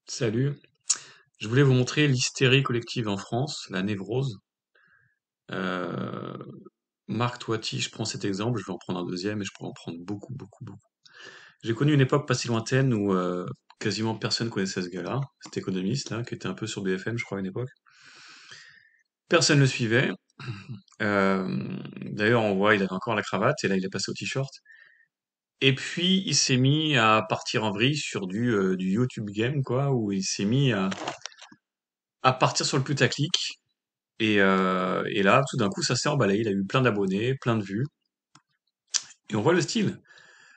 Salut, je voulais vous montrer l'hystérie collective en France, la névrose. Euh, Marc Toiti, je prends cet exemple, je vais en prendre un deuxième et je pourrais en prendre beaucoup, beaucoup, beaucoup. J'ai connu une époque pas si lointaine où quasiment personne connaissait ce gars-là, cet économiste là, qui était un peu sur BFM, je crois, à une époque. Personne ne le suivait. D'ailleurs, on voit, il avait encore la cravate et là, il est passé au t-shirt. Et puis, il s'est mis à partir en vrille sur du YouTube game, quoi, où il s'est mis à partir sur le putaclic. Et là, tout d'un coup, ça s'est emballé. Il a eu plein d'abonnés, plein de vues. Et on voit le style.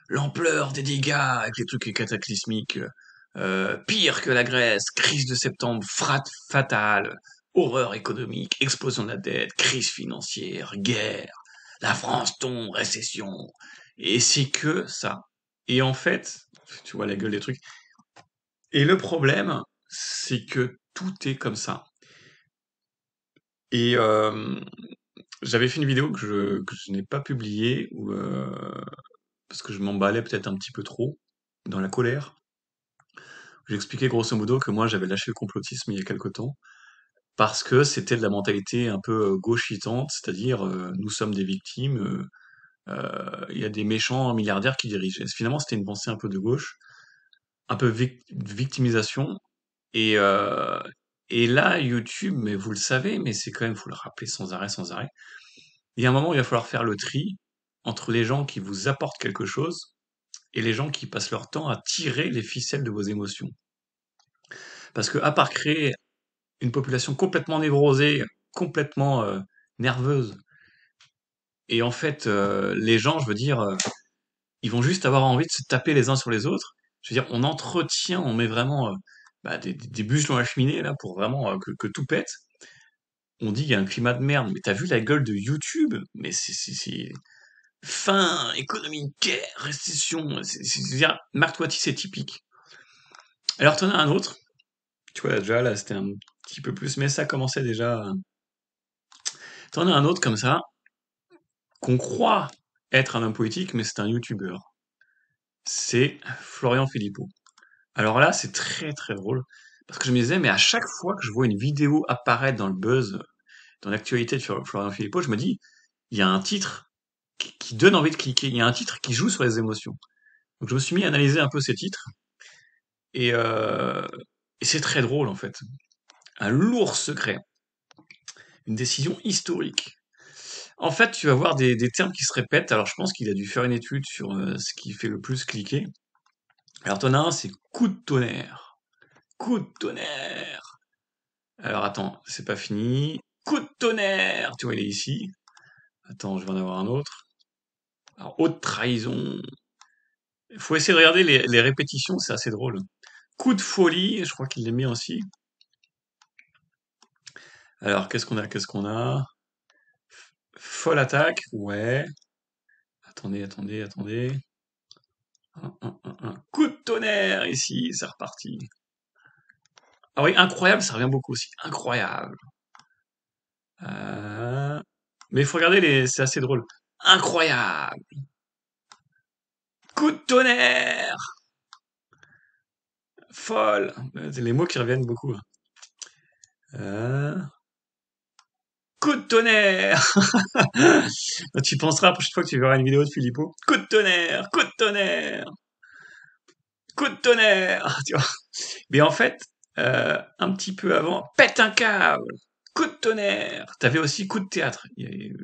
L'ampleur des dégâts avec les trucs cataclysmiques. Pire que la Grèce, crise de septembre, fatale, horreur économique, explosion de la dette, crise financière, guerre, la France tombe, récession. Et c'est que ça. Et en fait, tu vois la gueule des trucs. Et le problème, c'est que tout est comme ça. Et j'avais fait une vidéo que je n'ai pas publiée parce que je m'emballais peut-être un petit peu trop dans la colère. J'expliquais grosso modo que moi j'avais lâché le complotisme il y a quelque temps parce que c'était de la mentalité un peu gauchitante, c'est-à-dire nous sommes des victimes, il y a des méchants milliardaires qui dirigent. Et finalement c'était une pensée un peu de gauche, un peu de victimisation. Et, euh, et là YouTube, mais vous le savez, mais c'est quand même, faut le rappeler sans arrêt, sans arrêt. Il y a un moment où il va falloir faire le tri entre les gens qui vous apportent quelque chose et les gens qui passent leur temps à tirer les ficelles de vos émotions. Parce que à part créer une population complètement névrosée, complètement nerveuse, et en fait les gens, je veux dire, ils vont juste avoir envie de se taper les uns sur les autres. Je veux dire, on entretient, on met vraiment des bûches dans la cheminée là pour vraiment que tout pète. On dit qu'il y a un climat de merde, mais t'as vu la gueule de YouTube? Mais c'est faim, économie, guerre, récession. C'est-à-dire, Marc Toiti, c'est typique. Alors, t'en as un autre. Tu vois, déjà, là, c'était un petit peu plus, mais ça commençait déjà. T'en as un autre comme ça, qu'on croit être un homme politique, mais c'est un youtubeur. C'est Florian Philippot. Alors là, c'est très très drôle. Parce que je me disais, mais à chaque fois que je vois une vidéo apparaître dans le buzz, dans l'actualité de Florian Philippot, je me dis, il y a un titre qui donne envie de cliquer. Il y a un titre qui joue sur les émotions. Donc je me suis mis à analyser un peu ces titres. Et, euh, et c'est très drôle en fait. Un lourd secret. Une décision historique. En fait, tu vas voir des termes qui se répètent. Alors, je pense qu'il a dû faire une étude sur ce qui fait le plus cliquer. Alors, t'en as un, c'est coup de tonnerre. Coup de tonnerre. Alors, attends, c'est pas fini. Coup de tonnerre. Tu vois, il est ici. Attends, je vais en avoir un autre. Alors, haute trahison. Il faut essayer de regarder les répétitions, c'est assez drôle. Coup de folie, je crois qu'il l'a mis aussi. Alors, qu'est-ce qu'on a? Folle attaque, ouais. Attendez. Un coup de tonnerre ici, c'est reparti. Ah oui, incroyable, ça revient beaucoup aussi. Incroyable. Euh, Mais il faut regarder c'est assez drôle. Incroyable. Coup de tonnerre. Folle. C'est les mots qui reviennent beaucoup. Euh, Coup de tonnerre. Tu penseras la prochaine fois que tu verras une vidéo de Philippot. Coup de tonnerre. Coup de tonnerre. Coup de tonnerre. Tu vois. Mais en fait, un petit peu avant, pète un câble. Coup de tonnerre. T'avais aussi coup de théâtre. Il y a eu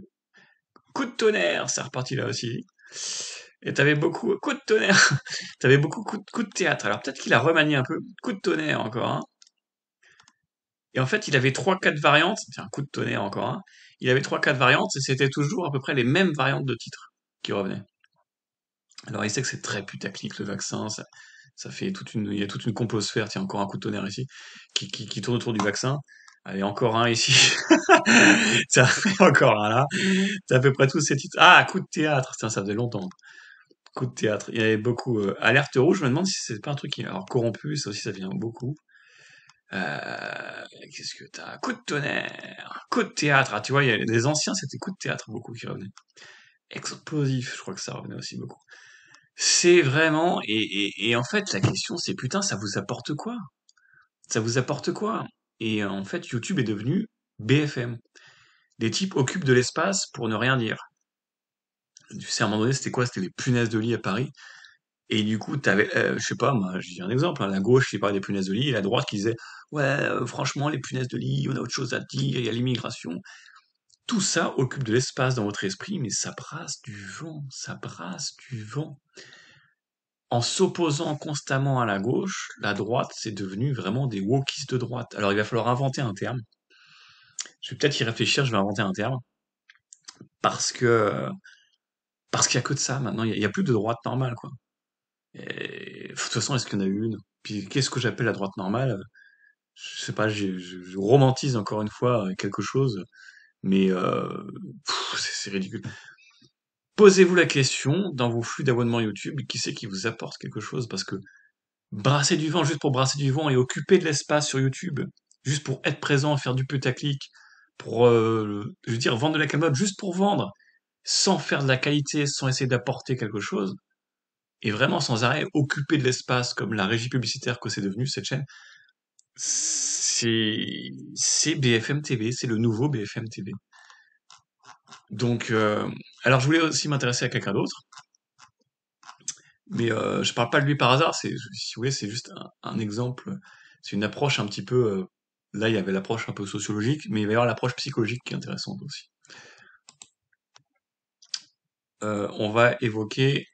coup de tonnerre, c'est reparti là aussi. Et t'avais beaucoup coup de tonnerre. T'avais beaucoup coup de théâtre. Alors peut-être qu'il a remanié un peu coup de tonnerre encore. Hein. Et en fait, il avait trois, quatre variantes. Tiens, coup de tonnerre encore. Hein. Il avait trois, quatre variantes et c'était toujours à peu près les mêmes variantes de titres qui revenaient. Alors il sait que c'est très putaclic le vaccin. Ça fait il y a toute une composphère. Tiens, encore un coup de tonnerre ici qui tourne autour du vaccin. Allez, encore un ici. Tiens, encore un là. C'est à peu près tous ces titres. Ah, coup de théâtre. Tiens, ça faisait longtemps. Coup de théâtre. Il y avait beaucoup. Alerte rouge, je me demande si c'est pas un truc qui. Alors, corrompu, ça aussi, ça vient beaucoup. Qu'est-ce que t'as? Coup de tonnerre. Coup de théâtre. Ah, tu vois, il y a les anciens, c'était coup de théâtre beaucoup qui revenaient. Explosif, je crois que ça revenait aussi beaucoup. C'est vraiment. Et en fait, la question, c'est putain, ça vous apporte quoi? ça vous apporte quoi? Et en fait, YouTube est devenu BFM. Des types occupent de l'espace pour ne rien dire. Tu sais, à un moment donné, c'était quoi? C'était les punaises de lit à Paris. Et du coup, t'avais, je sais pas, moi, je dis un exemple, hein, la gauche qui parlait des punaises de lit, et la droite qui disait, ouais, franchement, les punaises de lit, on a autre chose à dire, il y a l'immigration. Tout ça occupe de l'espace dans votre esprit, mais ça brasse du vent, ça brasse du vent. En s'opposant constamment à la gauche, la droite, c'est devenu vraiment des wokistes de droite. Alors, il va falloir inventer un terme. Je vais peut-être y réfléchir, je vais inventer un terme. Parce que, parce qu'il y a que de ça maintenant, il y a plus de droite normale, quoi. Et, de toute façon, est-ce qu'il y en a une? Puis, qu'est-ce que j'appelle la droite normale? Je sais pas, je romantise encore une fois quelque chose, mais c'est ridicule. Posez-vous la question dans vos flux d'abonnement YouTube, qui c'est qui vous apporte quelque chose? Parce que brasser du vent juste pour brasser du vent et occuper de l'espace sur YouTube, juste pour être présent, faire du putaclic, pour, je veux dire, vendre de la cagnotte juste pour vendre, sans faire de la qualité, sans essayer d'apporter quelque chose, et vraiment sans arrêt occuper de l'espace comme la régie publicitaire que c'est devenu cette chaîne, c'est BFM TV, c'est le nouveau BFM TV. Donc, alors je voulais aussi m'intéresser à quelqu'un d'autre, mais je parle pas de lui par hasard. Si vous voulez, c'est juste un exemple. C'est une approche un petit peu. Là, il y avait l'approche un peu sociologique, mais il va y avoir l'approche psychologique qui est intéressante aussi. On va évoquer,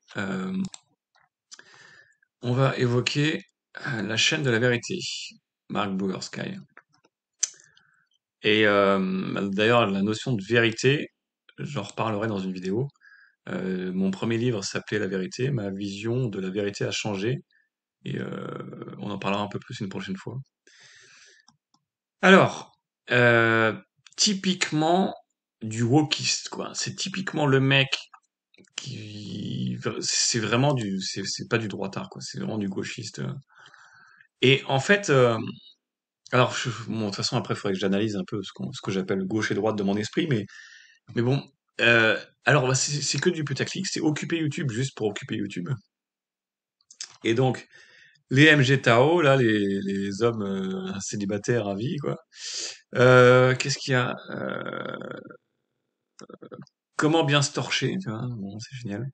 la chaîne de la vérité, Mark Bourgersky. Et d'ailleurs, la notion de vérité, j'en reparlerai dans une vidéo. Mon premier livre s'appelait La vérité, ma vision de la vérité a changé, et on en parlera un peu plus une prochaine fois. Alors, typiquement du wokiste, quoi. C'est typiquement le mec c'est vraiment c'est pas du droitard, quoi. C'est vraiment du gauchiste. Et en fait, alors, bon, de toute façon, après, il faudrait que j'analyse un peu ce que j'appelle gauche et droite de mon esprit, mais bon, alors, bah, c'est que du putaclic, c'est occuper YouTube juste pour occuper YouTube. Et donc, les MG Tao, là, les hommes célibataires à vie, quoi. Qu'est-ce qu'il y a? Comment bien se torcher, tu vois? Bon, c'est génial.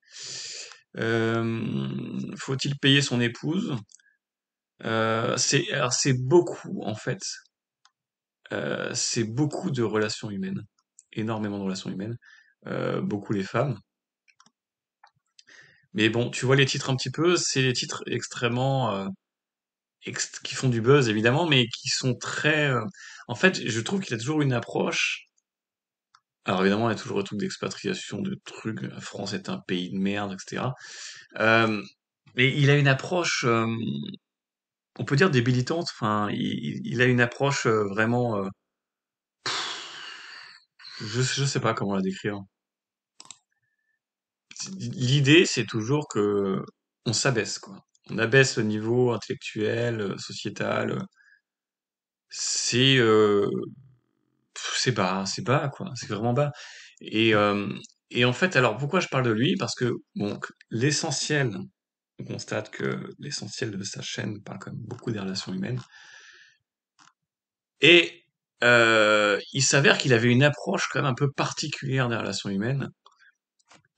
Faut-il payer son épouse? Alors c'est beaucoup, en fait. C'est beaucoup de relations humaines. Énormément de relations humaines. Beaucoup les femmes. Mais bon, tu vois les titres un petit peu, c'est des titres extrêmement qui font du buzz évidemment, mais qui sont très. En fait, je trouve qu'il a toujours une approche. Alors évidemment, il y a toujours le truc d'expatriation, de trucs. La France est un pays de merde, etc. Euh, mais il a une approche, on peut dire débilitante. Enfin, il a une approche vraiment. Je sais pas comment la décrire. L'idée, c'est toujours que on s'abaisse, quoi. On abaisse le niveau intellectuel, sociétal. C'est c'est bas, quoi. C'est vraiment bas. Et, et en fait, alors pourquoi je parle de lui? Parce que bon, l'essentiel, on constate que l'essentiel de sa chaîne parle quand même beaucoup des relations humaines. Et il s'avère qu'il avait une approche quand même un peu particulière des relations humaines.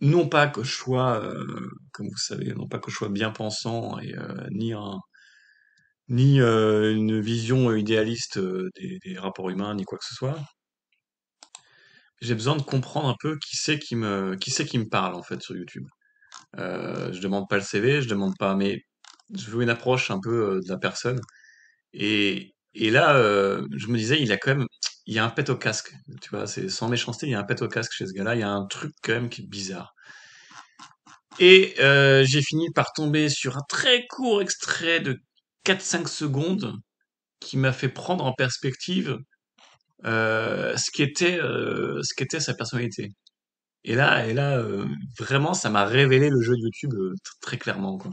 Non pas que je sois, comme vous savez, non pas que je sois bien pensant et ni une vision idéaliste des rapports humains, ni quoi que ce soit. J'ai besoin de comprendre un peu qui c'est qui me parle en fait sur YouTube. Je demande pas le CV, je demande pas, mais je veux une approche un peu de la personne. Et là, je me disais, il y a un pet au casque. Tu vois, c'est sans méchanceté, il y a un pet au casque chez ce gars-là. Il y a un truc quand même qui est bizarre. Et j'ai fini par tomber sur un très court extrait de 4-5 secondes qui m'a fait prendre en perspective ce qu'était sa personnalité. Et là, vraiment, ça m'a révélé le jeu de YouTube très clairement, quoi.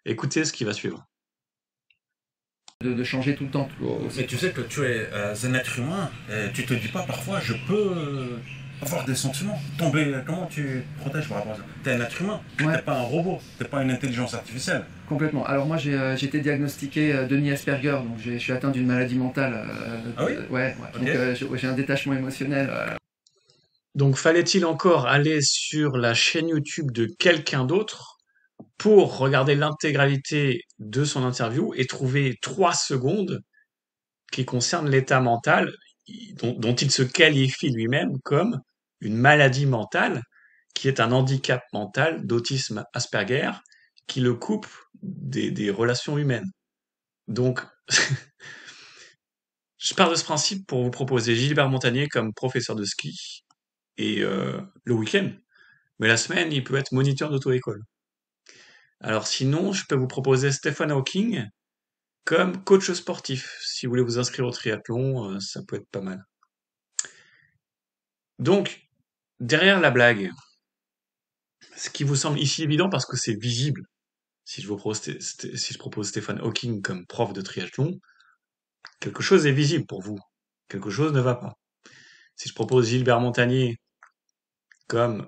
Écoutez ce qui va suivre. De changer tout le temps. Mais tu sais que tu es un être humain, tu te dis pas parfois je peux avoir des sentiments. Tomber, comment tu te protèges par rapport à ça? T'es un être humain, t'es Ouais, pas un robot, t'es pas une intelligence artificielle. complètement. Alors moi j'ai été diagnostiqué Denis Asperger, donc je suis atteint d'une maladie mentale. Ah oui? Ouais, ouais. Ok. Donc j'ai un détachement émotionnel. Donc, fallait-il encore aller sur la chaîne YouTube de quelqu'un d'autre pour regarder l'intégralité de son interview et trouver 3 secondes qui concernent l'état mental dont il se qualifie lui-même comme une maladie mentale, qui est un handicap mental d'autisme Asperger, qui le coupe des relations humaines. Donc, je pars de ce principe pour vous proposer Gilbert Montagnier comme professeur de ski, et le week-end. Mais la semaine, il peut être moniteur d'auto-école. Alors sinon, je peux vous proposer Stephen Hawking comme coach sportif. Si vous voulez vous inscrire au triathlon, ça peut être pas mal. Donc, derrière la blague, ce qui vous semble ici évident parce que c'est visible, si si je propose Stephen Hawking comme prof de triathlon, quelque chose est visible pour vous. Quelque chose ne va pas. Si je propose Gilbert Montagnier comme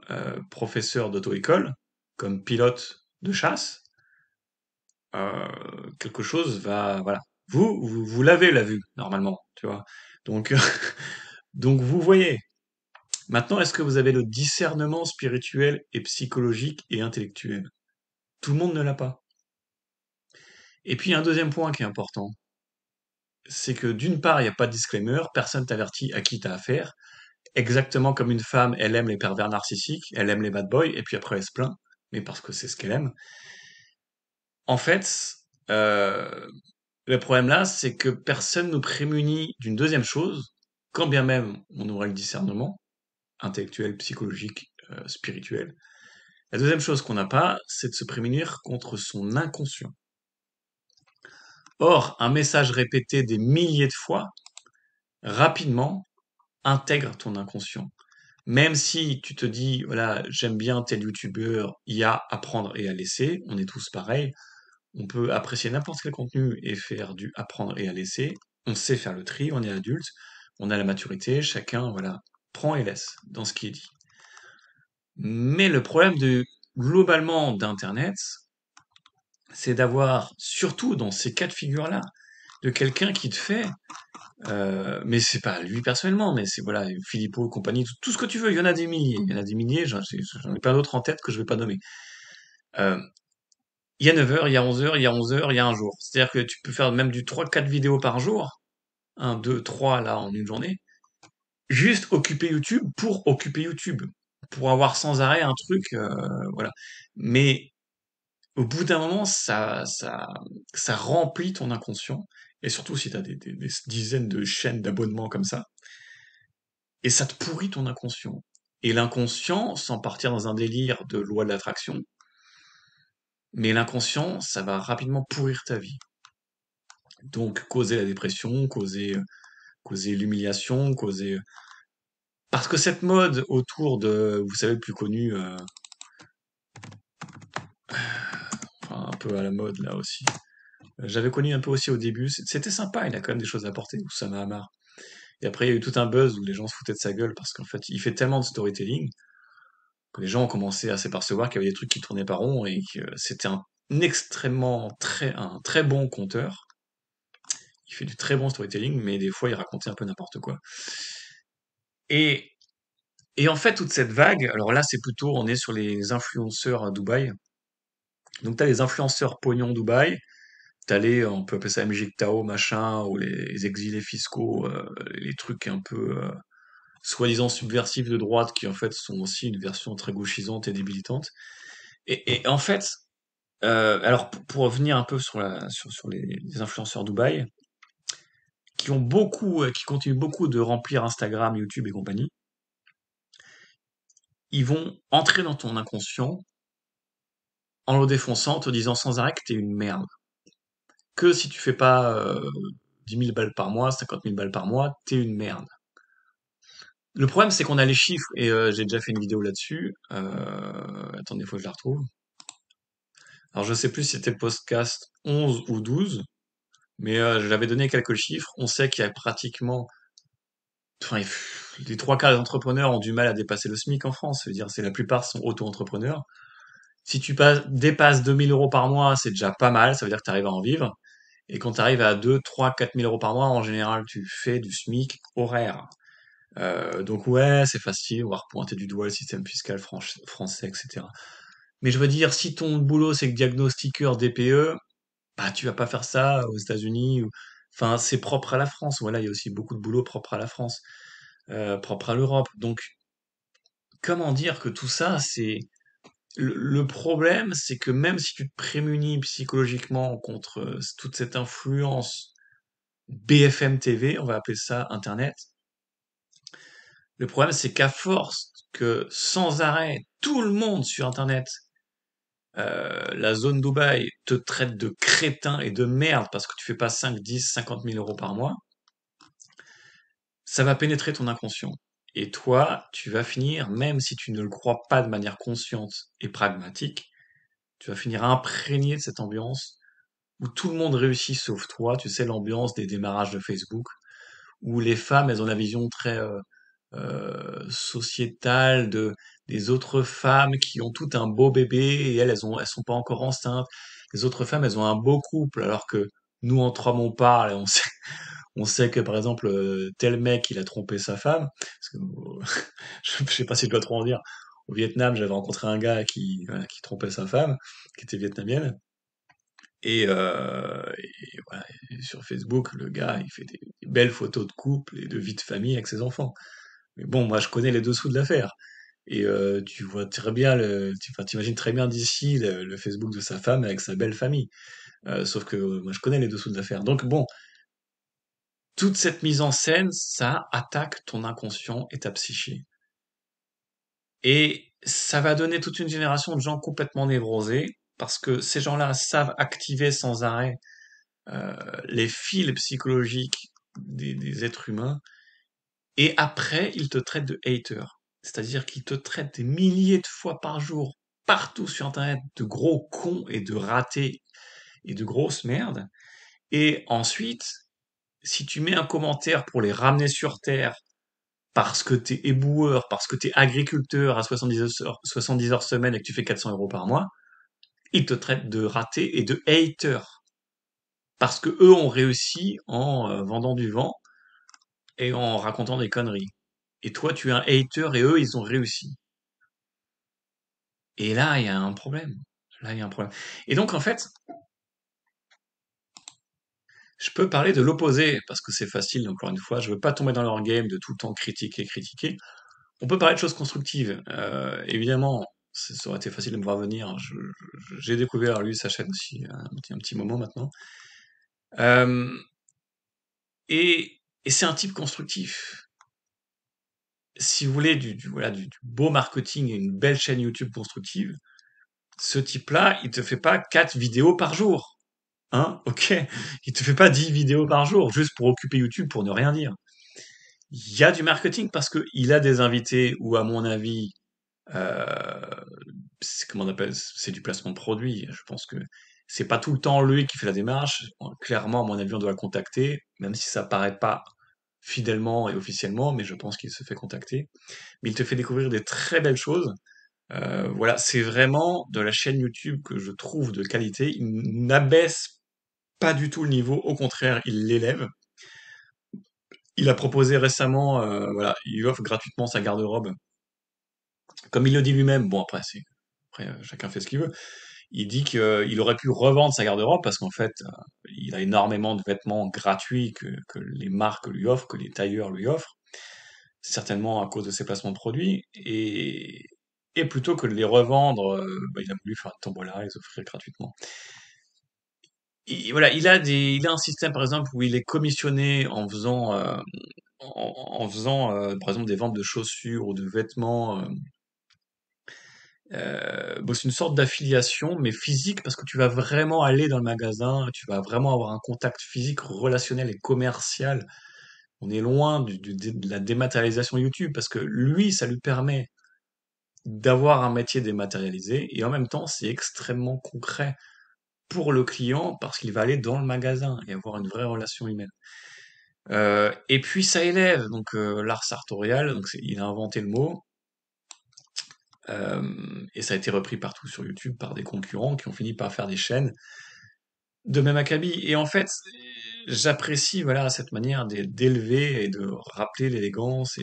professeur d'auto-école, comme pilote de chasse, quelque chose va, voilà. Vous l'avez la vue normalement, tu vois. Donc, donc vous voyez. Maintenant, est-ce que vous avez le discernement spirituel et psychologique et intellectuel? Tout le monde ne l'a pas. Et puis un deuxième point qui est important, c'est que d'une part, il n'y a pas de disclaimer, personne t'avertit à qui t'as affaire. Exactement comme une femme, elle aime les pervers narcissiques, elle aime les bad boys, et puis après elle se plaint, mais parce que c'est ce qu'elle aime. En fait, euh, le problème là, c'est que personne nous prémunit d'une deuxième chose, quand bien même on aurait le discernement, intellectuel, psychologique, spirituel. La deuxième chose qu'on n'a pas, c'est de se prémunir contre son inconscient. Or, un message répété des milliers de fois, rapidement, intègre ton inconscient. Même si tu te dis, voilà, j'aime bien tel youtubeur, il y a à prendre et à laisser, on est tous pareils, on peut apprécier n'importe quel contenu et faire du apprendre et à laisser, on sait faire le tri, on est adulte, on a la maturité, chacun, voilà, prend et laisse dans ce qui est dit. Mais le problème globalement d'Internet, c'est d'avoir, surtout dans ces cas de figure-là, de quelqu'un qui te fait, mais c'est pas lui personnellement, mais c'est voilà, Philippot, compagnie, tout ce que tu veux, il y en a des milliers, il y en a des milliers, j'en ai plein d'autres en tête que je vais pas nommer. Euh, il y a 9 heures, il y a 11 heures, il y a 11 heures, il y a un jour. C'est-à-dire que tu peux faire même du 3-4 vidéos par jour, un, 2, 3 là en une journée, juste occuper YouTube pour occuper YouTube, pour avoir sans arrêt un truc, voilà. Mais au bout d'un moment, ça remplit ton inconscient, et surtout si tu as des dizaines de chaînes d'abonnements comme ça, et ça te pourrit ton inconscient. Et l'inconscient, sans partir dans un délire de loi de l'attraction, mais l'inconscient, ça va rapidement pourrir ta vie. Donc causer la dépression, causer l'humiliation, causer... Parce que cette mode autour de, vous savez, le plus connu, enfin, un peu à la mode là aussi. J'avais connu un peu aussi au début, c'était sympa, il a quand même des choses à apporter, Oussama Hamar. Et après, il y a eu tout un buzz où les gens se foutaient de sa gueule parce qu'en fait, il fait tellement de storytelling que les gens ont commencé à s'apercevoir qu'il y avait des trucs qui tournaient pas rond et que c'était un très bon conteur. Il fait du très bon storytelling, mais des fois, il racontait un peu n'importe quoi. Et, et en fait, toute cette vague, alors là, c'est plutôt, on est sur les influenceurs à Dubaï. Donc, t'as les influenceurs pognon Dubaï, t'as on peut appeler ça MGTOW, machin, ou les exilés fiscaux, les trucs un peu, soi-disant subversifs de droite, qui en fait sont aussi une version très gauchisante et débilitante. Et en fait, alors pour revenir un peu sur les influenceurs Dubaï, qui continuent beaucoup de remplir Instagram, YouTube et compagnie, ils vont entrer dans ton inconscient en le défonçant, en te disant sans arrêt que t'es une merde. Que si tu fais pas 10 000 balles par mois, 50 000 balles par mois, t'es une merde. Le problème, c'est qu'on a les chiffres, et j'ai déjà fait une vidéo là-dessus. Attendez, faut que je la retrouve. Alors, je sais plus si c'était le podcast 11 ou 12, mais je l'avais donné quelques chiffres. On sait qu'il y a pratiquement... Enfin, les trois quarts des entrepreneurs ont du mal à dépasser le SMIC en France. Je veux dire, c'est la plupart sont auto-entrepreneurs. Si tu dépasses 2 000 € par mois, c'est déjà pas mal. Ça veut dire que tu arrives à en vivre. Et quand tu arrives à 2, 3, 4 000 € par mois, en général, tu fais du SMIC horaire. Donc ouais, c'est facile, on va repointer du doigt le système fiscal français, etc. Mais je veux dire, si ton boulot c'est que diagnostiqueur DPE, bah tu vas pas faire ça aux États-Unis. Enfin, c'est propre à la France. Voilà, il y a aussi beaucoup de boulot propre à la France, propre à l'Europe. Donc, comment dire que tout ça, c'est le problème, c'est que même si tu te prémunis psychologiquement contre toute cette influence BFM TV, on va appeler ça Internet, le problème c'est qu'à force que sans arrêt tout le monde sur Internet, la zone Dubaï te traite de crétin et de merde parce que tu fais pas 5, 10, 50 000 € par mois, ça va pénétrer ton inconscient. Et toi, tu vas finir, même si tu ne le crois pas de manière consciente et pragmatique, tu vas finir imprégné de cette ambiance où tout le monde réussit sauf toi. Tu sais, l'ambiance des démarrages de Facebook, où les femmes, elles ont la vision très sociétale des autres femmes qui ont tout un beau bébé et elles sont pas encore enceintes. Les autres femmes, elles ont un beau couple, alors que nous, entre hommes, on parle et on sait que, par exemple, tel mec, il a trompé sa femme. Parce que, je sais pas si je dois trop en dire. Au Vietnam, j'avais rencontré un gars voilà, qui trompait sa femme, qui était vietnamienne. Et voilà, et sur Facebook, le gars, il fait des belles photos de couple et de vie de famille avec ses enfants. Mais bon, moi, je connais les dessous de l'affaire. Et tu vois très bien enfin, t'imagines très bien d'ici le Facebook de sa femme avec sa belle famille. Sauf que moi, je connais les dessous de l'affaire. Donc bon, toute cette mise en scène, ça attaque ton inconscient et ta psyché. Et ça va donner toute une génération de gens complètement névrosés, parce que ces gens-là savent activer sans arrêt les fils psychologiques des êtres humains, et après, ils te traitent de hater. C'est-à-dire qu'ils te traitent des milliers de fois par jour, partout sur Internet, de gros cons et de ratés et de grosses merdes. Et ensuite, si tu mets un commentaire pour les ramener sur Terre, parce que t'es éboueur, parce que t'es agriculteur à 70 heures semaine et que tu fais 400 € par mois, ils te traitent de raté et de hater. Parce que eux ont réussi en vendant du vent et en racontant des conneries. Et toi, tu es un hater et eux, ils ont réussi. Et là, il y a un problème. Là, il y a un problème. Et donc, en fait, je peux parler de l'opposé, parce que c'est facile, encore une fois, je veux pas tomber dans leur game de tout le temps critiquer, critiquer. On peut parler de choses constructives. Évidemment, ça aurait été facile de me voir venir. J'ai découvert, lui, sa chaîne aussi, un petit moment maintenant. Euh, et c'est un type constructif. Si vous voulez voilà, du beau marketing et une belle chaîne YouTube constructive, ce type-là, il te fait pas 4 vidéos par jour. Hein? Ok. Il te fait pas 10 vidéos par jour, juste pour occuper YouTube, pour ne rien dire. Il y a du marketing parce que il a des invités où, à mon avis, euh, comment on appelle, c'est du placement de produit. Je pense que c'est pas tout le temps lui qui fait la démarche. Bon, clairement, à mon avis, on doit le contacter, même si ça paraît pas fidèlement et officiellement, mais je pense qu'il se fait contacter. Mais il te fait découvrir des très belles choses. Voilà, c'est vraiment de la chaîne YouTube que je trouve de qualité. Il n'abaisse pas du tout le niveau, au contraire, il l'élève. Il a proposé récemment, voilà, il offre gratuitement sa garde-robe. Comme il le dit lui-même, bon après, chacun fait ce qu'il veut. Il dit qu'il aurait pu revendre sa garde-robe parce qu'en fait, il a énormément de vêtements gratuits que les marques lui offrent, que les tailleurs lui offrent, certainement à cause de ses placements de produits. Et plutôt que de les revendre, bah, il a voulu faire une tombola, les offrir gratuitement. Voilà, il a un système par exemple où il est commissionné en faisant par exemple des ventes de chaussures ou de vêtements. Bon, c'est une sorte d'affiliation, mais physique, parce que tu vas vraiment aller dans le magasin, tu vas vraiment avoir un contact physique, relationnel et commercial. On est loin de la dématérialisation YouTube, parce que lui, ça lui permet d'avoir un métier dématérialisé, et en même temps, c'est extrêmement concret pour le client, parce qu'il va aller dans le magasin et avoir une vraie relation humaine. Et puis ça élève, donc l'art sartorial, donc il a inventé le mot, et ça a été repris partout sur YouTube par des concurrents qui ont fini par faire des chaînes de même acabit. Et en fait, j'apprécie voilà cette manière d'élever et de rappeler l'élégance.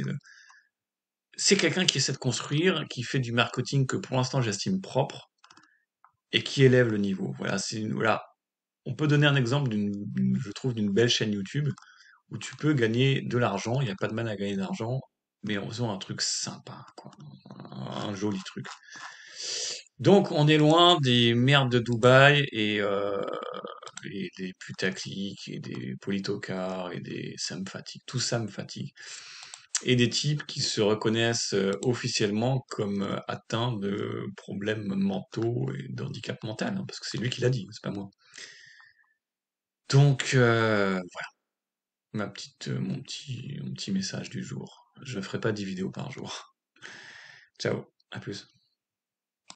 C'est quelqu'un qui essaie de construire, qui fait du marketing que pour l'instant j'estime propre et qui élève le niveau. Voilà, voilà. On peut donner un exemple je trouve, d'une belle chaîne YouTube où tu peux gagner de l'argent. Il n'y a pas de mal à gagner de l'argent, mais en faisant un truc sympa, quoi, un joli truc. Donc on est loin des merdes de Dubaï et des putaclics et des politocars et des ça me fatigue, tout ça me fatigue. Et des types qui se reconnaissent officiellement comme atteints de problèmes mentaux et de handicap mental, hein, parce que c'est lui qui l'a dit, c'est pas moi. Donc voilà, mon petit message du jour. Je ne ferai pas 10 vidéos par jour. Ciao, à plus.